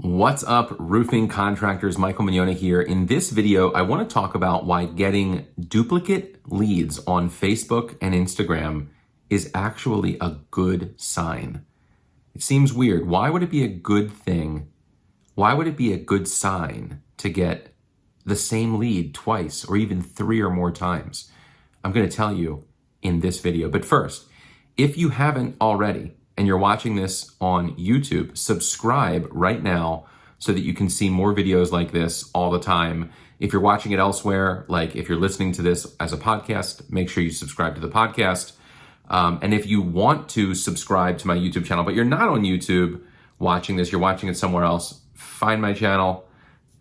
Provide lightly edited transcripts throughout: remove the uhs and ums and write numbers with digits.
What's up, roofing contractors? Michael Mignona here. In this video, I want to talk about why getting duplicate leads on Facebook and Instagram is actually a good sign. It seems weird. Why would it be a good thing? Why would it be a good sign to get the same lead twice or even 3 or more times? I'm going to tell you in this video. But first, if you haven't already, and you're watching this on YouTube, subscribe right now so that you can see more videos like this all the time. If you're watching it elsewhere, like if you're listening to this as a podcast, make sure you subscribe to the podcast. And if you want to subscribe to my YouTube channel, but you're not on YouTube watching this, you're watching it somewhere else, find my channel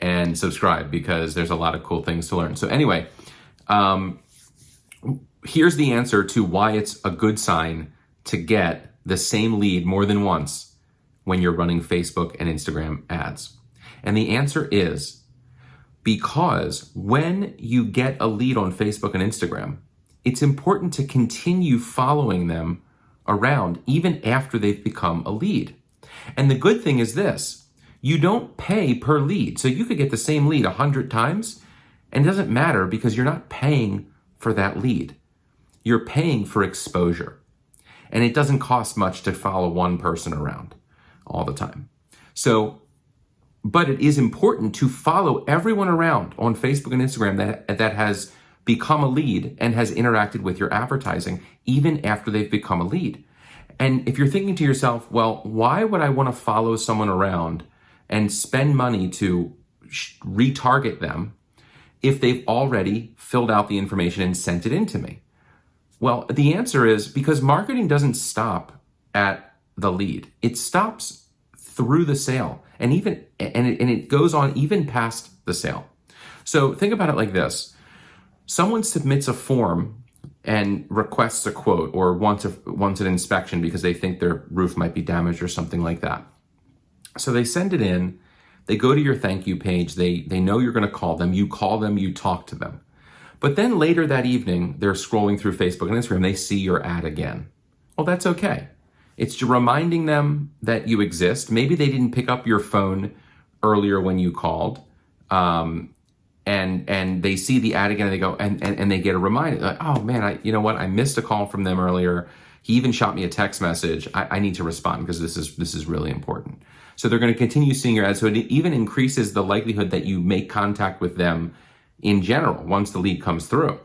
and subscribe because there's a lot of cool things to learn. So anyway, here's the answer to why it's a good sign to get the same lead more than once when you're running Facebook and Instagram ads. And the answer is because when you get a lead on Facebook and Instagram, it's important to continue following them around even after they've become a lead. And the good thing is this, you don't pay per lead. So you could get the same lead 100 times and it doesn't matter because you're not paying for that lead. You're paying for exposure. And it doesn't cost much to follow one person around all the time. So, but it is important to follow everyone around on Facebook and Instagram that has become a lead and has interacted with your advertising even after they've become a lead. And if you're thinking to yourself, well, why would I want to follow someone around and spend money to retarget them if they've already filled out the information and sent it in to me? Well, the answer is because marketing doesn't stop at the lead. It stops through the sale and it goes on even past the sale. So think about it like this. Someone submits a form and requests a quote or wants an inspection because they think their roof might be damaged or something like that. So they send it in, they go to your thank you page, they know you're going to call them, you talk to them. But then later that evening, they're scrolling through Facebook and Instagram, they see your ad again. Well, that's okay. It's reminding them that you exist. Maybe they didn't pick up your phone earlier when you called, and they see the ad again and they go, and they get a reminder, like, oh man, you know what? I missed a call from them earlier. He even shot me a text message. I need to respond because this is really important. So they're going to continue seeing your ad. So it even increases the likelihood that you make contact with them in general, once the lead comes through.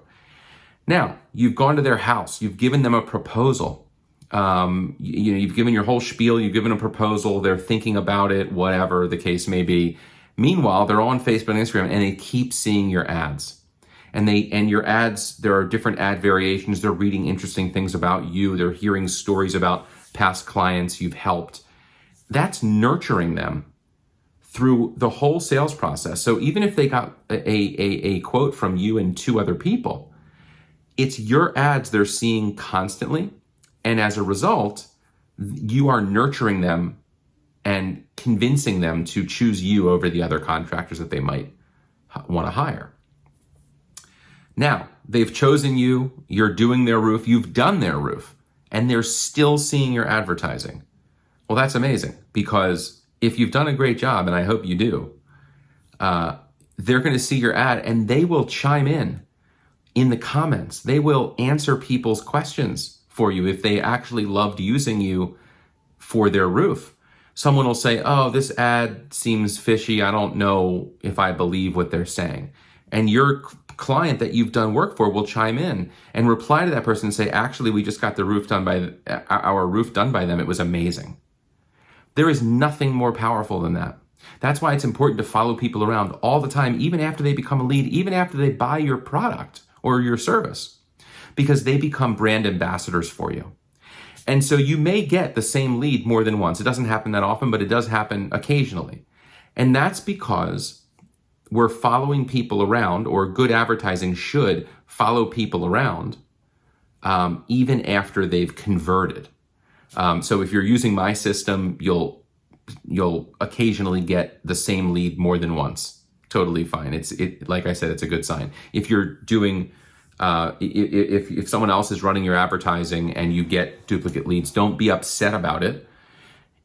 Now, you've gone to their house, you've given them a proposal. You've given your whole spiel, you've given a proposal, they're thinking about it, whatever the case may be. Meanwhile, they're on Facebook and Instagram and they keep seeing your ads. And your ads, there are different ad variations, they're reading interesting things about you, they're hearing stories about past clients you've helped. That's nurturing them through the whole sales process. So even if they got a quote from you and 2 other people, it's your ads they're seeing constantly. And as a result, you are nurturing them and convincing them to choose you over the other contractors that they might want to hire. Now, they've chosen you, you're doing their roof, you've done their roof, and they're still seeing your advertising. Well, that's amazing because if you've done a great job, and I hope you do, they're going to see your ad and they will chime in the comments. They will answer people's questions for you if they actually loved using you for their roof. Someone will say, oh, this ad seems fishy. I don't know if I believe what they're saying. And your client that you've done work for will chime in and reply to that person and say, actually, we just got our roof done by them. It was amazing. There is nothing more powerful than that. That's why it's important to follow people around all the time, even after they become a lead, even after they buy your product or your service, because they become brand ambassadors for you. And so you may get the same lead more than once. It doesn't happen that often, but it does happen occasionally. And that's because we're following people around, or good advertising should follow people around, even after they've converted. So if you're using my system, you'll occasionally get the same lead more than once. Totally fine. Like I said, it's a good sign. If you're doing, if someone else is running your advertising and you get duplicate leads, don't be upset about it.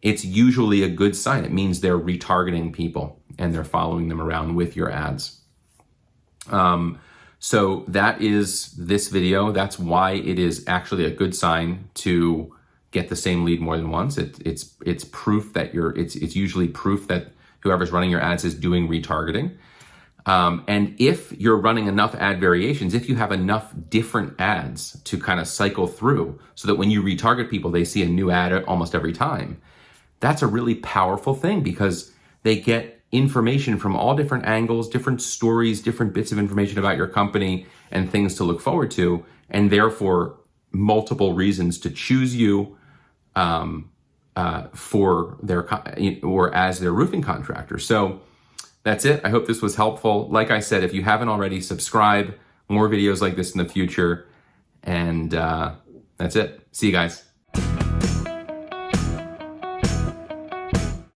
it's usually a good sign. It means they're retargeting people and they're following them around with your ads. So that is this video. That's why it is actually a good sign to get the same lead more than once. It's proof that it's usually proof that whoever's running your ads is doing retargeting. And if you're running enough ad variations, if you have enough different ads to kind of cycle through so that when you retarget people, they see a new ad almost every time, that's a really powerful thing because they get information from all different angles, different stories, different bits of information about your company and things to look forward to, and therefore multiple reasons to choose you for their or as their roofing contractor. So that's it. I hope this was helpful. Like I said, if you haven't already, subscribe. More videos like this in the future. And that's it. See you guys.